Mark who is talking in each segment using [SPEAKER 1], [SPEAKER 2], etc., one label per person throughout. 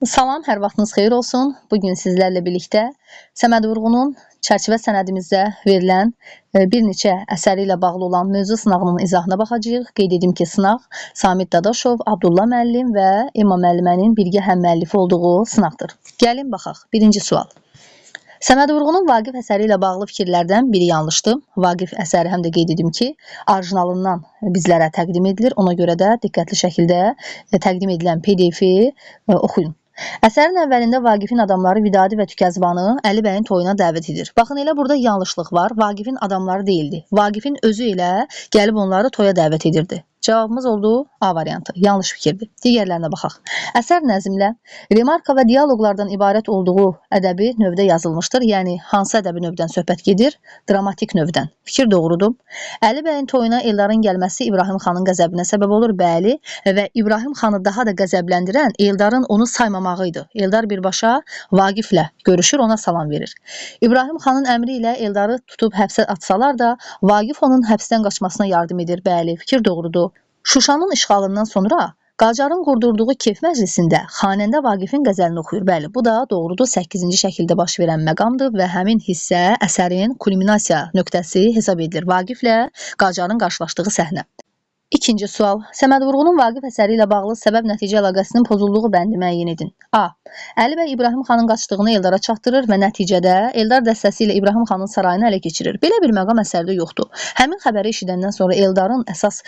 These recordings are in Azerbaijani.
[SPEAKER 1] Salam, hər vaxtınız xeyir olsun. Bugün sizlərlə birlikdə Səməd Vurğunun çərçivə sənədimizdə verilən bir neçə əsəri ilə bağlı olan mövzu sınağının izahına baxacağıq. Qeyd edim ki, sınaq Samid Dadaşov, Abdullah müəllim və Emma müəllimənin birgə həmmüəllifi olduğu sınaqdır. Gəlin baxaq. Birinci sual. Səməd Vurğunun Vaqif əsəri ilə bağlı fikirlərdən biri yanlışdır. Vaqif əsəri həm də qeyd edim ki, orijinalından bizlərə təqdim edilir. Ona görə də diqqətli şəkildə təqdim edilən PDF-i oxuyun. Əsərin əvvəlində Vaqifin adamları Vidadi və Tükəzbanı Əli bəyin toyuna dəvət edir. Baxın, elə burada yanlışlıq var. Vaqifin adamları deyildi. Vaqifin özü ilə gəlib onları toya dəvət edirdi. Cavabımız oldu A variantı. Yanlış fikirdir. Digərlərinə baxaq. Əsər nəzmlə, remarka və dialoqlardan ibarət olduğu ədəbi növdə yazılmışdır. Yəni, hansı ədəbi növdən söhbət gedir? Dramatik növdən. Fikir doğrudur. Əli bəyin toyuna Eldarın gəlməsi İbrahim xanın qəzəbinə səbəb olur. Bəli. Və İbrahim xanı daha da qəzəbləndirən Eldarın onu saymamağıydı. Eldar birbaşa Vaqiflə görüşür, ona salam verir. İbrahim xanın əmri ilə Eldarı tutub həbsə atsalar da, Vaqif onun həbsdən qaçmasına yardım edir. Bəli, fikir doğrudur. Şuşanın işğalından sonra Qacarın qurdurduğu keyf məclisində xanəndə Vaqifin qəzəlini oxuyur. Bəli, bu da doğrudur. 8-ci şəkildə baş verən məqamdır və həmin hissə əsərin kulminasiya nöqtəsi hesab edilir. Vaqiflə Qacarın qarşılaşdığı səhnə. İkinci sual. Səməd Vurğunun Vaqif əsəri ilə bağlı səbəb-nəticə əlaqəsinin pozulduğu bəndi müəyyən edin. A. Əli bəy İbrahim xanın qaçdığını Eldara çatdırır və nəticədə Eldar dəstəsi ilə İbrahim xanın sarayını ələ keçirir. Belə bir məqam əsərdə yoxdur. Həmin xəbəri eşidəndən sonra Eldarın əsas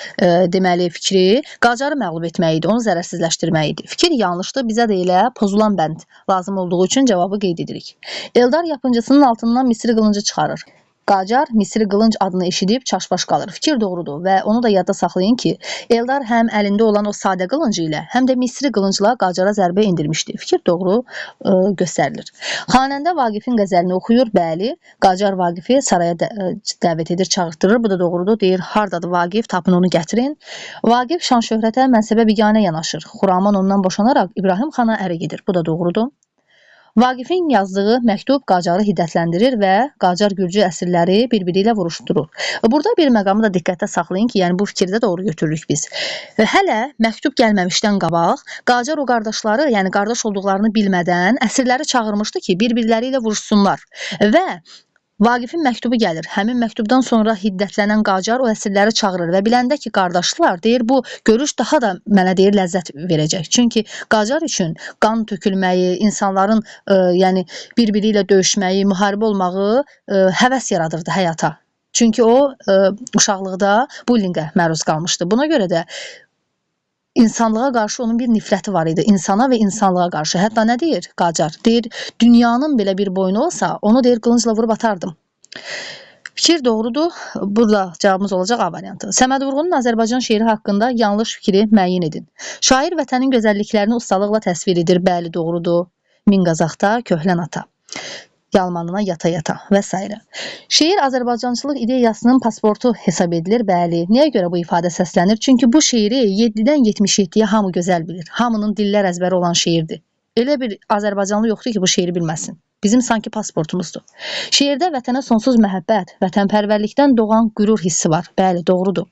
[SPEAKER 1] deməli fikri Qacarı məğlub etmək idi, onu zərərsizləşdirmək idi. Fikir yanlışdır, bizə də elə pozulan bənd lazım olduğu üçün cavabı qeyd edirik. Eldar yapıncısının altından Misri qılıncı çıxarır. Qacar Misri qılınc adını eşidib çaşbaş qalır. Fikir doğrudur və onu da yadda saxlayın ki, Eldar həm əlində olan o sadə qılıncı ilə, həm də Misri qılıncla Qacara zərbə endirmişdi. Fikir doğru göstərilir. Xanəndə Vaqifin qəzəlini oxuyur. Bəli, Qacar Vaqifi saraya dəvət edir, çağırtdırır. Bu da doğrudur. Deyir, hardadır Vaqif, tapın onu gətirin. Vaqif şan-şöhrətə, mənsəbə biganə yanaşır. Xuraman ondan boşanaraq İbrahim xana ərə gedir. Bu da doğrudur. Vaqifin yazdığı məktub Qacarı hiddətləndirir və Qacar Gürcü əsirləri bir-biri ilə vuruşdurur. Burada bir məqamı da diqqətdə saxlayın ki, yəni bu fikirdə doğru götürürük biz. Hələ məktub gəlməmişdən qabaq Qacar o qardaşları, yəni qardaş olduqlarını bilmədən əsirləri çağırmışdı ki, bir-birləri ilə vuruşsunlar və Vaqifin məktubu gəlir. Həmin məktubdan sonra hiddətlənən Qacar o əsirləri çağırır və biləndə ki, qardaşlar, deyir, bu görüş daha da mənə deyir ləzzət verəcək. Çünki Qacar üçün qan tökülməyi, insanların yəni bir-biri ilə döyüşməyi, müharibə olmağı həvəs yaradırdı həyata. Çünki o uşaqlıqda bullyingə məruz qalmışdı. Buna görə də İnsanlığa qarşı onun bir nifrəti var idi. İnsana və insanlığa qarşı. Hətta nə deyir Qacar? Deyir, dünyanın belə bir boynu olsa, onu deyir, qılıncla vurub atardım. Fikir doğrudur. Burada cavabımız olacaq A variantı. Səməd Vurğunun Azərbaycan şeiri haqqında yanlış fikri müəyyən edin. Şair vətənin gözəlliklərini ustalıqla təsvir edir. Bəli, doğrudur. Min Qazaxda, Köhlən ata. Yalmanına yata-yata və s. Şeir Azərbaycançılıq ideyasının pasportu hesab edilir. Bəli. Niyə görə bu ifadə səslənir? Çünki bu şeiri 7-dən 77-yə hamı gözəl bilir. Hamının dillər əzbəri olan şeirdir. Elə bir Azərbaycanlı yoxdur ki, bu şeiri bilməsin. Bizim sanki pasportumuzdur. Şeirdə vətənə sonsuz məhəbbət, vətənpərvərlikdən doğan qürur hissi var. Bəli, doğrudur.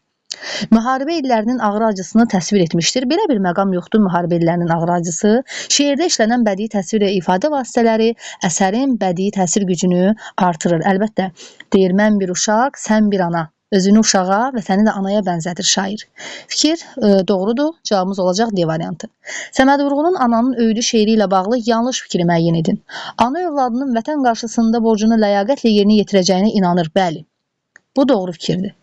[SPEAKER 1] Müharibə illərinin ağrı acısını təsvir etmişdir. Belə bir məqam yoxdur, müharibə illərinin ağrı acısı. Şeirdə işlənən bədii təsvir və ifadə vasitələri əsərin bədii təsir gücünü artırır. Əlbəttə, deyir, mən bir uşaq, sən bir ana. Özünü uşağa və səni də anaya bənzədir şair. Fikir doğrudur. Cavabımız olacaq D variantı. Səməd Vurğunun Ananın öyüdü şeiri ilə bağlı yanlış fikri müəyyən edin. Ana övladının vətən qarşısında borcunu ləyaqətlə yerinə yetirəcəyinə inanır. Bəli. Bu doğru fikirdir.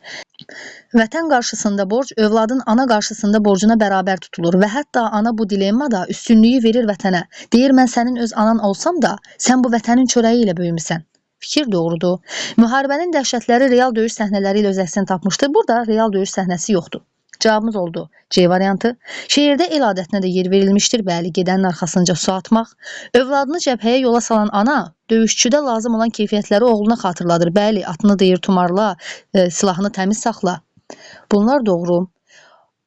[SPEAKER 1] Vətən qarşısında borc, övladın ana qarşısında borcuna bərabər tutulur və hətta ana bu dilemmada üstünlüyü verir vətənə. Deyir, mən sənin öz anan olsam da, sən bu vətənin çörəyi ilə böyümüsən. Fikir doğrudur. Müharibənin dəhşətləri real döyüş səhnələri ilə öz əksini tapmışdır. Burada real döyüş səhnəsi yoxdur. Cavabımız oldu C variantı. Şeirdə el adətinə də yer verilmişdir. Bəli, gedənin arxasınca su atmaq. Övladını cəbhəyə yola salan ana, döyüşçüdə lazım olan keyfiyyətləri oğluna xatırladır. Bəli, atını deyir, tumarla, silahını təmiz saxla. Bunlar doğru.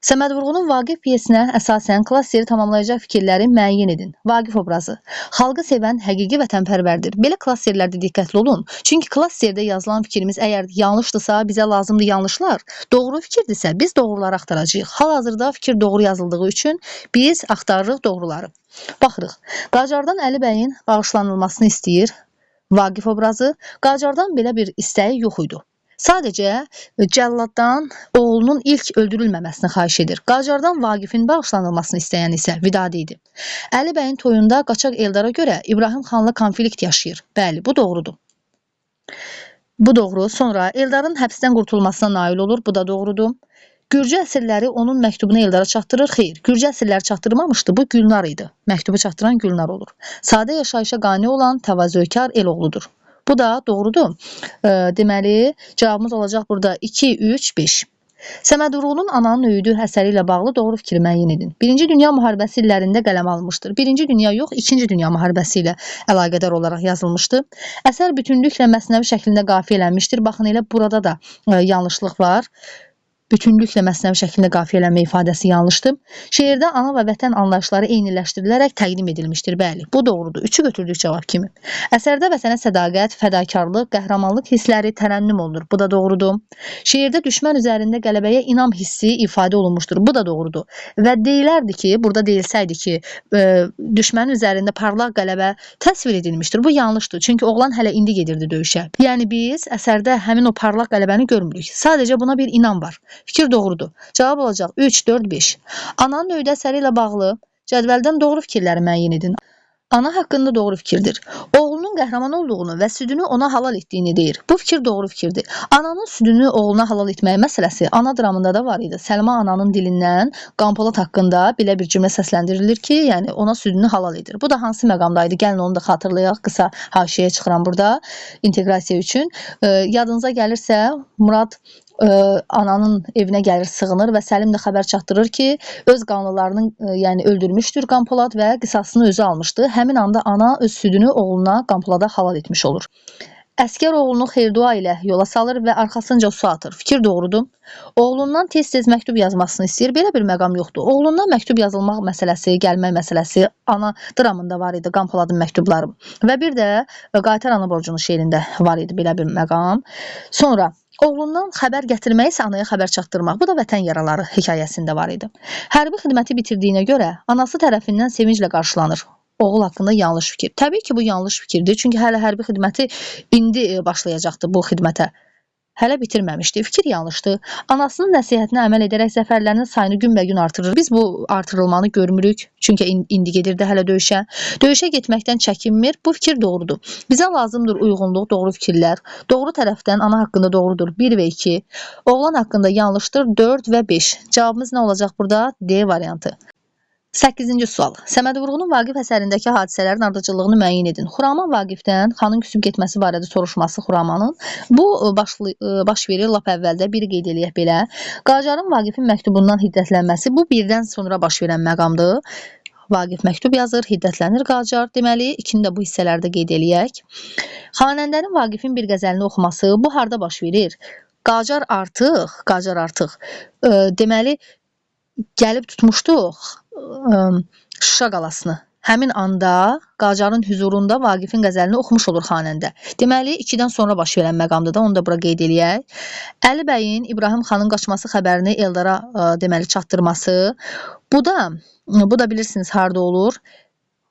[SPEAKER 1] Səməd Vurğunun Vaqif pyesinə əsasən klassiyeri tamamlayacaq fikirləri müəyyən edin. Vaqif obrazı. Xalqı sevən həqiqi vətənpərvərdir. Belə klassiyerlərdə diqqətli olun. Çünki klassiyerdə yazılan fikrimiz əgər yanlışdırsa, bizə lazımdır yanlışlar. Doğru fikirdirsə, biz doğruları axtaracağıq. Hal-hazırda fikir doğru yazıldığı üçün biz axtarırıq doğruları. Baxırıq. Qacardan Əli bəyin bağışlanılmasını istəyir. Vaqif obrazı. Qacardan belə bir istəyi yox idi. Sadəcə cəlladdan oğlunun ilk öldürülməməsini xahiş edir. Qacardan Vaqifin bağışlanılmasını istəyən isə Vidadi idi. Əli bəyin toyunda qaçaq Eldara görə İbrahim xanla konflikt yaşayır. Bəli, bu doğrudur. Bu doğru. Sonra Eldarın həbsdən qurtulmasına nail olur. Bu da doğrudur. Gürcü əsirləri onun məktubunu Eldara çatdırır. Xeyr, Gürcü əsirləri çatdırmamışdı. Bu Gülnar idi. Məktubu çatdıran Gülnar olur. Sadə yaşayışa qane olan təvazökar Eloğludur. Bu da doğrudur. Deməli, cavabımız olacaq burada 2, 3, 5. Səməd Vurğunun Ananın öyüdü əsəri ilə bağlı doğru fikri müəyyən edin. Birinci Dünya müharibəsi illərində qələm alınmışdır. Birinci Dünya yox, İkinci Dünya müharibəsi ilə əlaqədar olaraq yazılmışdır. Əsər bütünlüklə məsnəvi şəklində qafiyələnmişdir. Baxın, elə burada da yanlışlıq var. Bütünlüklə məsnəvi şəklində qafiyələnmə ifadəsi yanlışdır. Şeirdə ana və vətən anlayışları eyniləşdirilərək təqdim edilmişdir. Bəli, bu doğrudur. 3-ü götürdük cavab kimi. Əsərdə vətənə sədaqət, fədakarlıq, qəhrəmanlıq hissləri tərənnüm olunur. Bu da doğrudur. Şeirdə düşmən üzərində qələbəyə inam hissi ifadə olunmuşdur. Bu da doğrudur. Və deyilərdi ki, burada deyilsəydi ki, düşmənin üzərində parlaq qələbə təsvir edilmişdir. Bu yanlışdır. Çünki oğlan hələ indi gedirdi döyüşə. Yəni biz əsərdə həmin o parlaq qələbəni görmürük. Sadəcə buna bir inam var. Fikir doğrudur. Cavab olacaq 3, 4, 5. Ananın öyüdü əsəri ilə bağlı cədvəldən doğru fikirləri müəyyən edin. Ana haqqında doğru fikirdir. Oğlunun qəhrəman olduğunu və südünü ona halal etdiyini deyir. Bu fikir doğru fikirdir. Ananın südünü oğluna halal etməyi məsələsi ana dramında da var idi. Səlma ananın dilindən Qanpolat haqqında belə bir cümlə səsləndirilir ki, yəni ona südünü halal edir. Bu da hansı məqamdaydı? Gəlin onu da xatırlayaq. Qısa haşiyə çıxıram burada inteqrasiya üçün. Yadınıza gəlirsə, Murad ananın evinə gəlir, sığınır və Səlim də xəbər çatdırır ki, öz qanlılarını yəni öldürmüşdür Qanpolad və qisasını özü almışdı. Həmin anda ana öz südünü oğluna Qanpolada halal etmiş olur. Əskər oğlunu xeyir-dua ilə yola salır və arxasınca su atır. Fikir doğrudur. Oğlundan tez-tez məktub yazmasını istəyir. Belə bir məqam yoxdur. Oğlundan məktub yazılmaq məsələsi, gəlmək məsələsi ana dramında var idi, Qanpoladın məktubları. Və bir də Qaytar ana borcunu şeirində var idi belə bir məqam. Sonra oğlundan xəbər gətirmək isə anaya xəbər çatdırmaq. Bu da vətən yaraları hekayəsində var idi. Hərbi xidməti bitirdiyinə görə anası tərəfindən sevinclə qarşılanır. Oğul haqqında yanlış fikir. Təbii ki, bu yanlış fikirdir. Çünki hələ hərbi xidməti indi başlayacaqdı bu xidmətə. Hələ bitirməmişdi. Fikir yanlışdır. Anasının nəsihətinə əməl edərək zəfərlərinin sayını günbəgün artırır. Biz bu artırılmanı görmürük. Çünki indi gedirdi hələ döyüşə. Döyüşə getməkdən çəkinmir. Bu fikir doğrudur. Bizə lazımdır uyğunluq, doğru fikirlər. Doğru tərəfdən ana haqqında doğrudur 1 və 2. Oğlan haqqında yanlışdır 4 və 5. Cavabımız nə olacaq burada? D variantı. 8-ci sual. Səməd Vurğunun Vaqif əsərindəki hadisələrin ardıcıllığını müəyyən edin. Xuraman Vaqifdən xanın küsüb getməsi barədə soruşması Xuramanın. Bu baş verir lap əvvəldə, biri qeyd eləyək belə. Qacarın Vaqifin məktubundan hiddətlənməsi bu birdən sonra baş verən məqamdır. Vaqif məktub yazır, hiddətlənir Qacar. Deməli, ikini də bu hissələrdə qeyd eləyək. Xanəndənin Vaqifin bir qəzəlini oxuması bu harda baş verir? Qacar artıq deməli gəlib tutmuşduq Şuşa qalasını. Həmin anda Qacarın hüzurunda Vaqifin qəzəlini oxumuş olur xanəndə. Deməli, 2-dən sonra baş verən məqamda da onu da bura qeyd eləyək. Əli bəyin İbrahim xanın qaçması xəbərini Eldara deməli çatdırması. Bu da bilirsiniz harda olur.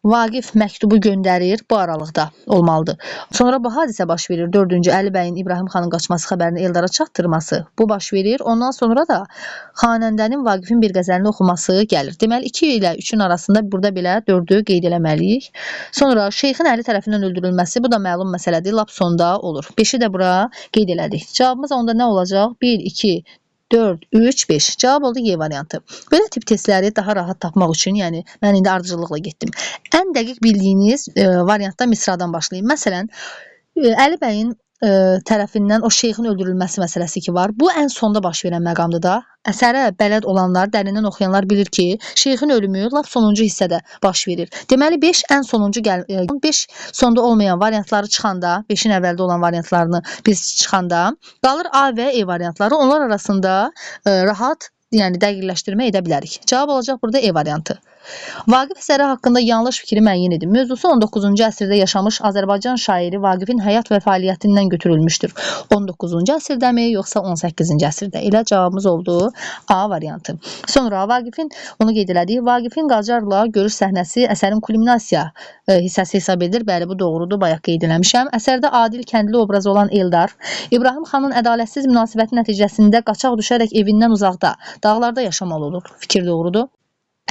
[SPEAKER 1] Vaqif məktubu göndərir, bu aralıqda olmalıdır. Sonra bu hadisə baş verir. 4-cü Əli bəyin İbrahim xanın qaçması xəbərini Eldara çatdırması. Bu baş verir. Ondan sonra da xanəndənin Vaqifin bir qəzəlini oxuması gəlir. Deməli, 2 ilə 3-ün arasında burada belə 4-ü qeyd eləməliyik. Sonra şeyxin Əli tərəfindən öldürülməsi, bu da məlum məsələdir. Lap sonda olur. 5-i də bura qeyd elədik. Cavabımız onda nə olacaq? 1, 2, 4, 3, 5. Cavab oldu Y variantı. Belə tip testləri daha rahat tapmaq üçün, yəni mən indi ardıcıllıqla getdim. Ən dəqiq bildiyiniz variantda misradan başlayın. Məsələn, Əli bəyin tərəfindən o şeyxin öldürülməsi məsələsi ki var. Bu ən sonda baş verən məqamdır da. Əsərə bələd olanlar, dərindən oxuyanlar bilir ki, şeyxin ölümü lap sonuncu hissədə baş verir. Deməli 5 ən sonuncu 5 sonda olmayan variantları çıxanda, 5-in əvvəldə olan variantlarını biz çıxanda qalır A və E variantları. Onlar arasında rahat yəni dəqiqləşdirmə edə bilərik. Cavab olacaq burada E variantı. Vaqif əsəri haqqında yanlış fikri müəyyən edin. Mövzusu 19-cu əsrdə yaşamış Azərbaycan şairi Vaqifin həyat və fəaliyyətindən götürülmüşdür. 19-cu əsrdəmi, yoxsa 18-ci əsrdə? Elə cavabımız oldu A variantı. Sonra Vaqifin, onu qeyd elədik, Vaqifin Qacarla görüş səhnəsi əsərin kulminasiya hissəsi hesab edilir. Bəli, bu doğrudur, bayaq qeyd eləmişəm. Əsərdə Adil kəndli obrazı olan Eldar, İbrahim xanın ədalətsiz münasibəti nəticəsində qaçaq düşərək evindən uzaqda, dağlarda yaşamalı olur. Fikir doğrudur.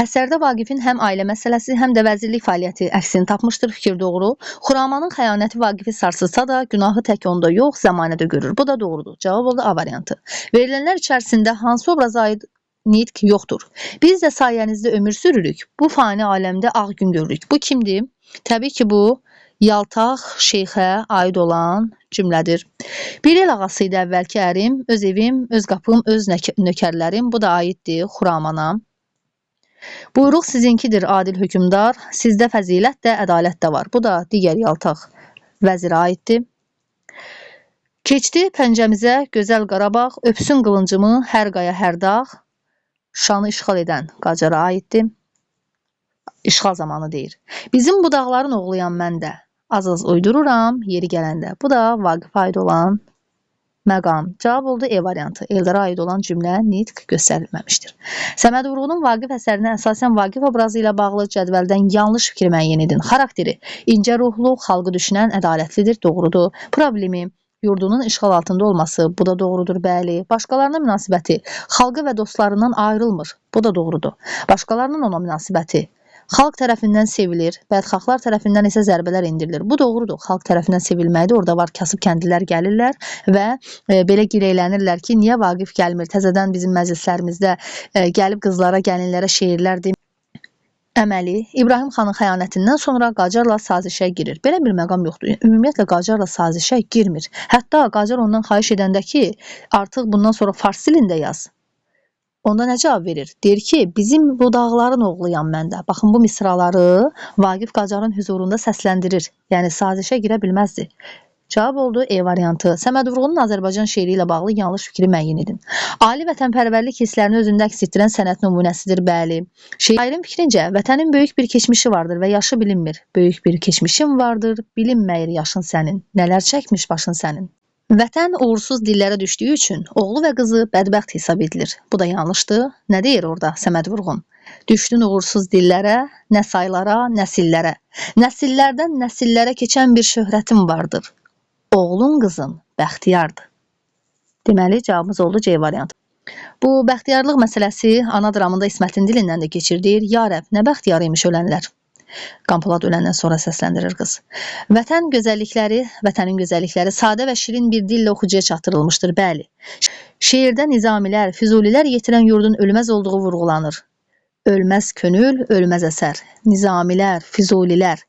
[SPEAKER 1] Əsərdə Vaqifin həm ailə məsələsi, həm də vəzirlik fəaliyyəti əksini tapmışdır. Fikir doğru. Xuramanın xəyanəti Vaqifi sarsılsa da, günahı tək onda yox, zəmanədə görür. Bu da doğrudur. Cavab oldu A variantı. Verilənlər içərisində hansı obraza aid nitq yoxdur? Biz də sayənizdə ömür sürürük. Bu fani aləmdə ağ gün görürük. Bu kimdir? Təbii ki, bu Yaltaq şeyxə aid olan cümlədir. Bir el ağası idi əvvəlki ərim, öz evim, öz qapım, öz nökərlərim. Bu da aiddir Xuramana. Buyruq sizinkidir adil hökümdar, sizdə fəzilət də, ədalət də var. Bu da digər Yaltaq vəzirə aiddir. Keçdi pəncəmizə gözəl Qarabağ, öpsün qılıncımı hər qaya hər dağ, şanı işğal edən Qacara aiddir. İşğal zamanı deyir. Bizim bu dağların oğluyam mən də, az-az uydururam yeri gələndə. Bu da Vaqifə aid olan məqam. Cavab oldu E variantı. Eldara aid olan cümlə nitq göstərilməmişdir. Səməd Vurğunun Vaqif əsərinə əsasən Vaqif obrazı ilə bağlı cədvəldən yanlış fikri müəyyən edin. Xarakteri incə ruhlu, xalqı düşünən, ədalətlidir, doğrudur. Problemi yurdunun işğal altında olması, bu da doğrudur, bəli. Başqalarına münasibəti xalqı və dostlarından ayrılmır, bu da doğrudur. Başqalarının ona münasibəti xalq tərəfindən sevilir, bədxahlar tərəfindən isə zərbələr indirilir. Bu doğrudur. Xalq tərəfindən sevilməkdir. Orada var kasıb kəndlilər gəlirlər və belə gileylənirlər ki, niyə Vaqif gəlmir? Təzədən bizim məclislərimizdə gəlib qızlara, gəlinlərə şeirlər deyir. Əməli, İbrahim xanın xəyanətindən sonra Qacarla sazişə girir. Belə bir məqam yoxdur. Ümumiyyətlə Qacarla sazişə girmir. Hətta Qacar ondan xahiş edəndə ki, artıq bundan sonra fars dilində yaz. Onda nə cavab verir? Deyir ki, bizim bu dağların oğluyam mən də. Baxın, bu misraları Vaqif Qacarın hüzurunda səsləndirir. Yəni, sazişə girə bilməzdi. Cavab oldu E variantı. Səməd Vurğunun Azərbaycan şeiri ilə bağlı yanlış fikri müəyyən edin. Ali vətənpərvərlik hisslərini özündə əks etdirən sənət nümunəsidir, bəli. Şairin fikrincə, vətənin böyük bir keçmişi vardır və yaşı bilinmir. Böyük bir keçmişin vardır, bilinməyir yaşın sənin. Nələr çəkmiş başın sənin. Vətən uğursuz dillərə düşdüyü üçün oğlu və qızı bədbəxt hesab edilir. Bu da yanlışdır. Nə deyir orada Səməd Vurğun? Düşdün uğursuz dillərə, nə saylara, nəsillərə. Nəsillərdən nəsillərə keçən bir şöhrətin vardır. Oğlun qızın bəxtiyardır. Deməli, cavabımız oldu C variantı. Bu bəxtiyarlıq məsələsi ana dramında İsmətin dilindən də keçir. Deyir, ya Rəbb, nə bəxtiyar imiş ölənlər. Qampolad öləndən sonra səsləndirir qız. Vətənin gözəllikləri sadə və şirin bir dillə oxucuya çatdırılmışdır, bəli. Şeirdə nizamilər, füzulilər yetirən yurdun ölməz olduğu vurğulanır. Ölməz könül, ölməz əsər. Nizamilər, füzulilər,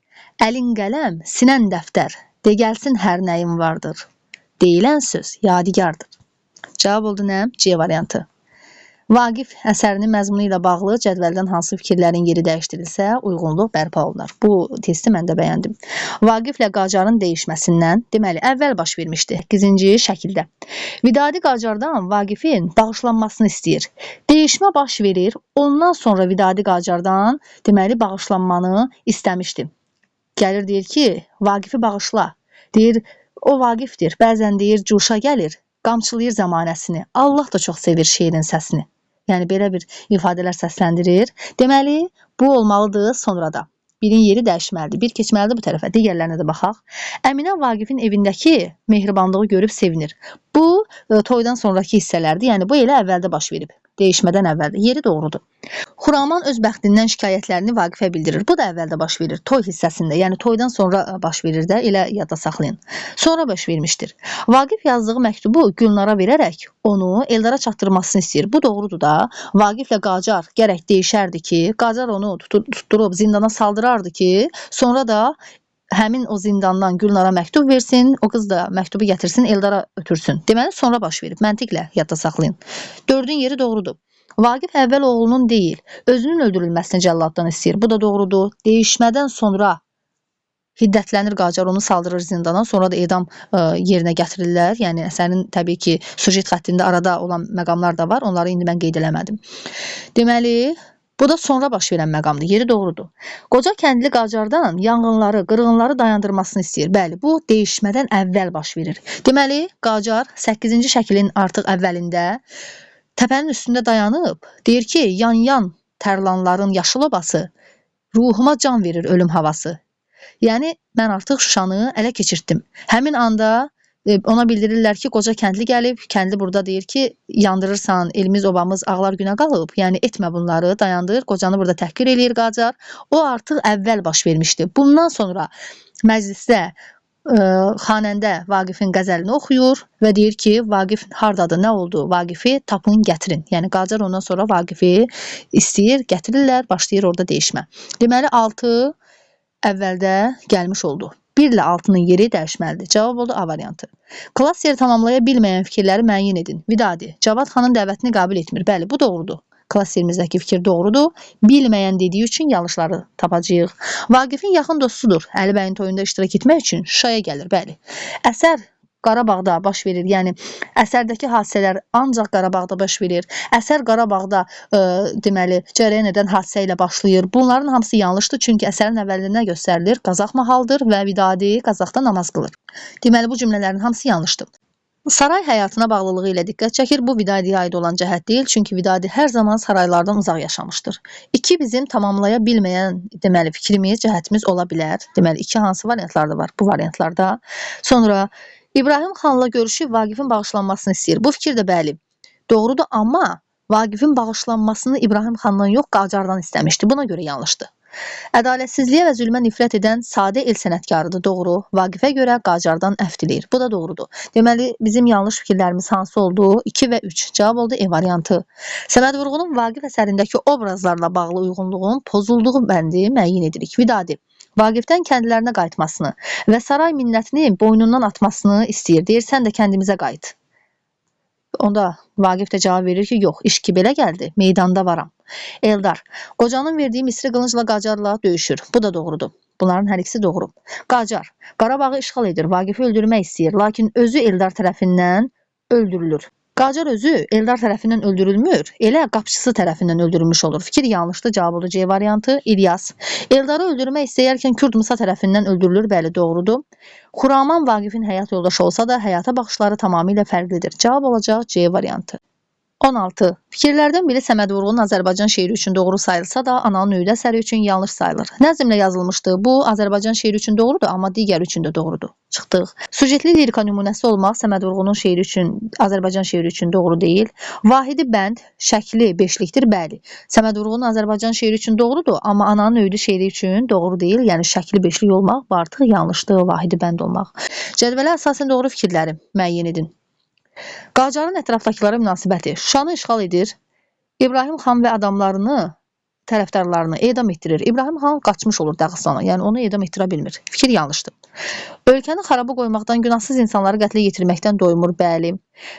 [SPEAKER 1] əlin qələm, sinən dəftər, de gəlsin hər nəyin vardır. Deyilən söz yadigardır. Cavab oldu nə? C variantı. Vaqif əsərinin məzmunu ilə bağlı cədvəldən hansı fikirlərin yeri dəyişdirilsə, uyğunluq bərpa olunur. Bu testi mən də bəyəndim. Vaqiflə Qacarın dəyişməsindən, deməli, əvvəl baş vermişdi. 8-ci şəkildə. Vidadi Qacardan Vaqifin bağışlanmasını istəyir. Dəyişmə baş verir, ondan sonra Vidadi Qacardan, deməli, bağışlanmanı istəmişdi. Gəlir, deyir ki, Vaqifi bağışla. Deyir, o Vaqifdir. Bəzən deyir, cuşa gəlir, qamçılayır zamanəsini. Allah da çox sevir şeirin səsini. Yəni, belə bir ifadələr səsləndirir. Deməli, bu olmalıdır sonra da. Birin yeri dəyişməlidir. Bir keçməlidir bu tərəfə, digərlərinə də baxaq. Əminə Vaqifin evindəki mehribanlığı görüb sevinir. Bu, toydan sonraki hissələrdir. Yəni, bu elə əvvəldə baş verib. Dəyişmədən əvvəldə. Yeri doğrudur. Xuraman öz bəxtindən şikayətlərini Vaqifə bildirir. Bu da əvvəldə baş verir. Toy hissəsində. Yəni, toydan sonra baş verir də. Elə yadda saxlayın. Sonra baş vermişdir. Vaqif yazdığı məktubu Gülnara verərək onu Eldara çatdırmasını istəyir. Bu doğrudur da. Vaqiflə Qacar gərək deyişərdi ki, Qacar onu tutturub zindana saldırardı ki, sonra da həmin o zindandan Gülnara məktub versin, o qız da məktubu gətirsin, Eldara ötürsün. Deməli, sonra baş verib. Məntiqlə yadda saxlayın. 4-ün yeri doğrudur. Vaqif əvvəl oğlunun deyil, özünün öldürülməsini cəlladdan istəyir. Bu da doğrudur. Dəyişmədən sonra hiddətlənir Qacar, onu saldırır zindana, sonra da edam yerinə gətirirlər. Yəni əsərin təbii ki, süjet xəttində arada olan məqamlar da var. Onları indi mən qeyd eləmədim. Deməli, bu da sonra baş verən məqamdır. Yeri doğrudur. Qoca kəndli Qacardan yanğınları, qırğınları dayandırmasını istəyir. Bəli, bu dəyişmədən əvvəl baş verir. Deməli, Qacar 8-ci şəklin artıq əvvəlində təpənin üstündə dayanıb, deyir ki, yan-yan tərlanların yaşıl obası ruhuma can verir ölüm havası. Yəni, mən artıq Şuşanı ələ keçirtdim. Həmin anda ona bildirirlər ki, qoca kəndli gəlib. Kəndli burada deyir ki, yandırırsan, elimiz, obamız, ağlar günə qalıb. Yəni, etmə bunları, dayandır. Qocanı burada təhqir eləyir Qacar. O artıq əvvəl baş vermişdi. Bundan sonra məclisdə xanəndə Vaqifin qəzəlini oxuyur və deyir ki, Vaqif hardadır, nə oldu? Vaqifi tapın, gətirin. Yəni, Qacar ondan sonra Vaqifi istəyir, gətirirlər, başlayır orada dəyişmə. Deməli, 6 əvvəldə gəlmiş oldu. 1 ilə 6-nın yeri dəyişməlidir. Cavab oldu A variantı. Klass yeri tamamlaya bilməyən fikirləri müəyyən edin. Vidadi, Cavad xanın dəvətini qəbul etmir. Bəli, bu doğrudur. Klass yerimizdəki fikir doğrudur. Bilməyən dediyi üçün yanlışları tapacağıq. Vaqifin yaxın dostudur. Əli bəyin toyunda iştirak etmək üçün Şuşaya gəlir. Bəli. Əsər Qarabağda baş verir. Yəni, əsərdəki hadisələr ancaq Qarabağda baş verir. Əsər Qarabağda deməli, cərəyan edən hadisə ilə başlayır. Bunların hamısı yanlışdır. Çünki əsərin əvvəlində göstərilir. Qazaq mahaldır və Vidadi Qazaqda namaz qılır. Deməli, bu cümlələrin hamısı yanlışdır. Saray həyatına bağlılığı ilə diqqət çəkir. Bu Vidadiyə aid olan cəhət deyil. Çünki Vidadi hər zaman saraylardan uzaq yaşamışdır. 2 bizim tamamlaya bilməyən deməli, fikrimiz, cəhətimiz ola bilər. Deməli, 2 hansı variantlarda var? Bu variantlarda. Sonra İbrahim xanla görüşüb Vaqifin bağışlanmasını istəyir. Bu fikir də bəli, doğrudur, amma Vaqifin bağışlanmasını İbrahim xandan yox, Qacardan istəmişdi. Buna görə yanlışdır. Ədalətsizliyə və zülmə nifrət edən sadə el sənətkarıdır, doğru. Vaqifə görə Qacardan əfv diləyir. Bu da doğrudur. Deməli, bizim yanlış fikirlərimiz hansı oldu? 2 və 3. Cavab oldu E variantı. Səməd Vurğunun Vaqif əsərindəki obrazlarla bağlı uyğunluğun pozulduğu bəndi müəyyən edirik. Vidadi, Vaqifdən kəndlərinə qayıtmasını və saray minnətini boynundan atmasını istəyir. Deyir, sən də kəndimizə qayıt. Onda Vaqif də cavab verir ki, yox, iş ki belə gəldi, meydanda varam. Eldar, qocanın verdiyi misri qılıncla Qacarla döyüşür. Bu da doğrudur. Bunların hər ikisi doğru. Qacar, Qarabağı işğal edir, Vaqifi öldürmək istəyir, lakin özü Eldar tərəfindən öldürülür. Qacar özü Eldar tərəfindən öldürülmür, elə qapçısı tərəfindən öldürülmüş olur. Fikir yanlışdır, cavab oldu C variantı. İlyas, Eldarı öldürmək istəyərkən Kürd Musa tərəfindən öldürülür, bəli, doğrudur. Xuraman Vaqifin həyat yoldaşı olsa da həyata baxışları tamamilə fərqlidir. Cavab olacaq C variantı. 16. Fikirlərdən biri Səməd Vurğunun Azərbaycan şeiri üçün doğru sayılsa da, Ananın öyüd əsəri üçün yanlış sayılır. Nəzmlə yazılmışdı. Bu, Azərbaycan şeiri üçün doğrudur, amma digər üçün də doğrudur. Çıxdıq. Sujetli lirika nümunəsi olmaq Səməd Vurğunun şeiri üçün, Azərbaycan şeiri üçün doğru deyil. Vahidi bənd, şəkli beşlikdir, bəli. Səməd Vurğunun Azərbaycan şeiri üçün doğrudur, amma Ananın öyüdü şeiri üçün doğru deyil. Yəni, şəkli beşlik olmaq, bu artıq yanlışdır, vahidi bənd olmaq. Cədvələ əsasən doğru fikirləri müəyyən edin. Qacarın ətrafdakılara münasibəti. Şuşanı işğal edir. İbrahim xan və adamlarını, tərəfdarlarını edam etdirir. İbrahim xan qaçmış olur Dağıstana. Yəni, onu edam etdirə bilmir. Fikir yanlışdır. Ölkəni xaraba qoymaqdan, günahsız insanları qətlə yetirməkdən doymur, bəli.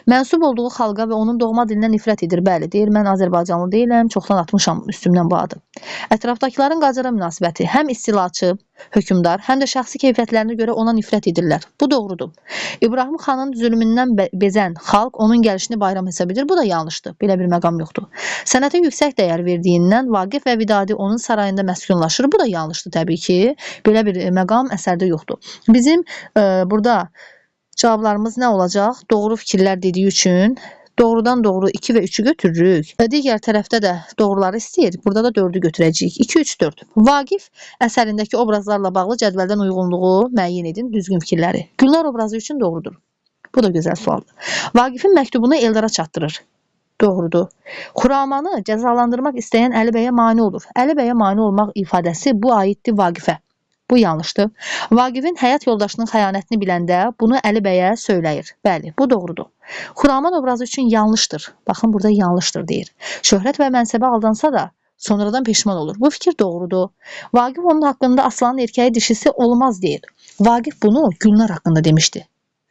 [SPEAKER 1] Mənsub olduğu xalqa və onun doğma dilinə nifrət edir, bəli. Deyir, mən Azərbaycanlı deyiləm, çoxdan atmışam üstümdən bu adı. Ətrafdakıların Qacara münasibəti həm istilaçı, hökmdar, həm də şəxsi keyfiyyətlərinə görə ona nifrət edirlər. Bu doğrudur. İbrahim xanın zülmündən bezən xalq onun gəlişini bayram hesab edir. Bu da yanlışdır. Belə bir məqam yoxdur. Sənətə yüksək dəyər verdiyindən Vaqif və Vidadi onun sarayında məskunlaşır. Bu da yanlışdır təbii ki. Belə bir məqam əsərdə yoxdur. Bizim burada cavablarımız nə olacaq? Doğru fikirlər dediyi üçün doğrudan doğru 2 və 3-ü götürürük. Digər tərəfdə də doğruları istəyir. Burada da 4-ü götürəcəyik. 2, 3, 4. Vaqif əsərindəki obrazlarla bağlı cədvəldən uyğunluğu müəyyən edin, düzgün fikirləri. Gülnar obrazı üçün doğrudur. Bu da gözəl sualdır. Vaqifin məktubunu Eldara çatdırır. Doğrudur. Xuramanı cəzalandırmaq istəyən Əli bəyə mane olur. Əli bəyə mane olmaq ifadəsi bu aiddir Vaqifə. Bu yanlışdır. Vaqifin həyat yoldaşının xəyanətini biləndə bunu Əli bəyə söyləyir. Bəli, bu doğrudur. Xuraman obrazı üçün yanlışdır. Baxın, burada yanlışdır deyir. Şöhrət və mənsəbə aldansa da sonradan peşman olur. Bu fikir doğrudur. Vaqif onun haqqında aslanın erkəyi dişisi olmaz deyir. Vaqif bunu Gülnar haqqında demişdi.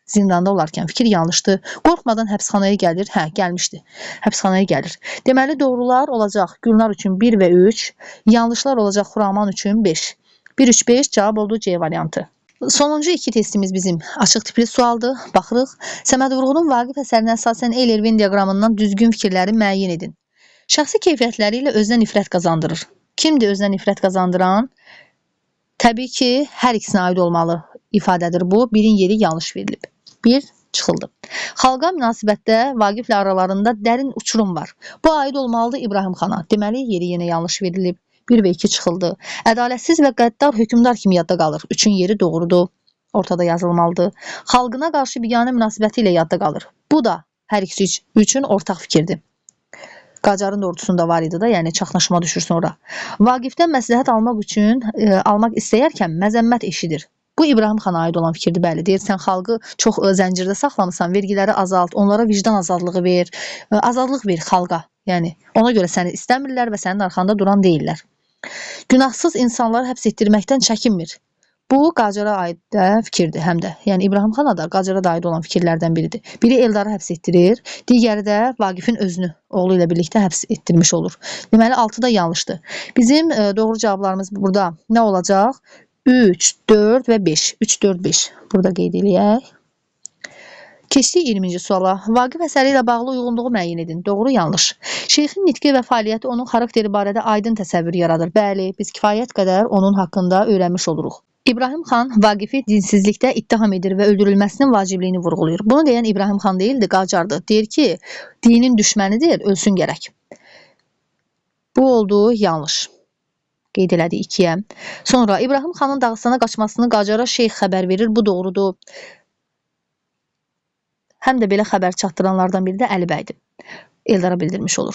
[SPEAKER 1] Zindanda olarkən fikir yanlışdır. Qorxmadan həbsxanaya gəlir. Hə, gəlmişdi. Həbsxanaya gəlir. Deməli, doğrular olacaq Gülnar üçün 1 və 3, yanlışlar olacaq Xuraman üçün 5. 1-3-5 cavab oldu C variantı. Sonuncu iki testimiz bizim açıq tipli sualdır. Baxırıq. Səməd Vurğunun Vaqif əsərinə əsasən Eyler-Venn diaqramından düzgün fikirləri müəyyən edin. Şəxsi keyfiyyətləri ilə özünə nifrət qazandırır. Kimdir özünə nifrət qazandıran? Təbii ki, hər ikisinə aid olmalı ifadədir bu. Birin yeri yanlış verilib. 1 çıxıldı. Xalqa münasibətdə Vaqiflə aralarında dərin uçurum var. Bu aid olmalıdır İbrahim xana. Deməli, yeri yenə yanlış verilib. 1 və 2 çıxıldı. Ədalətsiz və qəddar hökmdar kimi yadda qalır. 3-ün yeri doğrudur. Ortada yazılmalıdır. Xalqına qarşı biganə münasibəti ilə yadda qalır. Bu da hər ikisi üçün ortaq fikirdir. Qacarın da ordusunda var idi da, yəni çaxnaşma düşür sonra. Vaqifdən məsləhət almaq istəyərkən məzəmmət eşidir. Bu İbrahim xana aid olan fikirdir, bəli. Deyir, sən xalqı çox zəncirdə saxlamısan, vergiləri azalt, onlara vicdan azadlığı ver, azadlıq ver xalqa. Yəni, ona görə səni istəmirlər və sənin arxanda duran deyirlər. Günahsız insanları həbs etdirməkdən çəkinmir. Bu, Qacara aid də fikirdir həm də. Yəni, İbrahim xana da Qacara da aid olan fikirlərdən biridir. Biri Eldarı həbs etdirir, digəri də Vaqifin özünü oğlu ilə birlikdə həbs etdirmiş olur. Deməli, 6 da yanlışdır. Bizim doğru cavablarımız burada nə olacaq? 3, 4 və 5. 3, 4, 5. Burada qeyd edək. Keçdik 20-ci suala. Vaqif əsəri ilə bağlı uyğunluğu müəyyən edin. Doğru, yanlış. Şeyxin nitqi və fəaliyyəti onun xarakteri barədə aydın təsəvvür yaradır. Bəli, biz kifayət qədər onun haqqında öyrənmiş oluruq. İbrahim xan Vaqifi dinsizlikdə ittiham edir və öldürülməsinin vacibliyini vurğulayır. Bunu deyən İbrahim xan deyildi, Qacardır. Deyir ki, dinin düşmənidir, ölsün gərək. Bu oldu yanlış. Qeyd elədi 2-yə. Sonra İbrahim xanın Dağıstana qaçmasını Qacara şeyx xəbər verir. Bu doğrudur. Həm də belə xəbər çatdıranlardan biri də Əli bəydir. Eldara bildirmiş olur.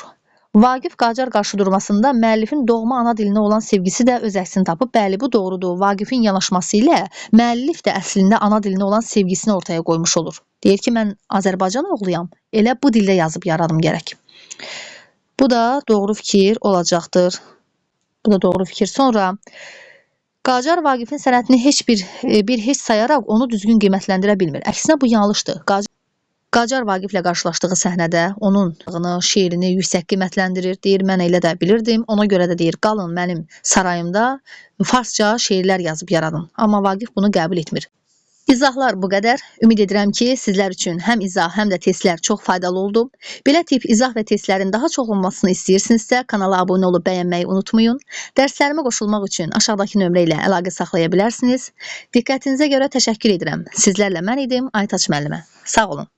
[SPEAKER 1] Vaqif Qacar qarşıdurmasında müəllifin doğma ana dilinə olan sevgisi də öz əksini tapıb. Bəli, bu doğrudur. Vaqifin yanaşması ilə müəllif də əslində ana dilinə olan sevgisini ortaya qoymuş olur. Deyir ki, mən Azərbaycan oğluyam. Elə bu dildə yazıb yaradım gərək. Bu da doğru fikir olacaqdır. Bu da doğru fikir. Sonra Qacar Vaqifin sənətini heç sayaraq onu düzgün qiymətləndirə bilmir. Əksinə bu yanlışdır. Qacar Vaqiflə qarşılaşdığı səhnədə onun şeirini yüksək qiymətləndirir. Deyir, mən elə də bilirdim. Ona görə də deyir, qalın mənim sarayımda farsça şeirlər yazıb yaradım. Amma Vaqif bunu qəbul etmir. İzahlar bu qədər. Ümid edirəm ki, sizlər üçün həm izah, həm də testlər çox faydalı oldu. Belə tip izah və testlərin daha çox olmasını istəyirsinizsə, kanala abunə olub bəyənməyi unutmayın. Dərslərimə qoşulmaq üçün aşağıdakı nömrə ilə əlaqə saxlaya bilərsiniz. Diqqətinizə görə təşəkkür edirəm. Sizlərlə mən idim, Aytaç müəllimə. Sağ olun.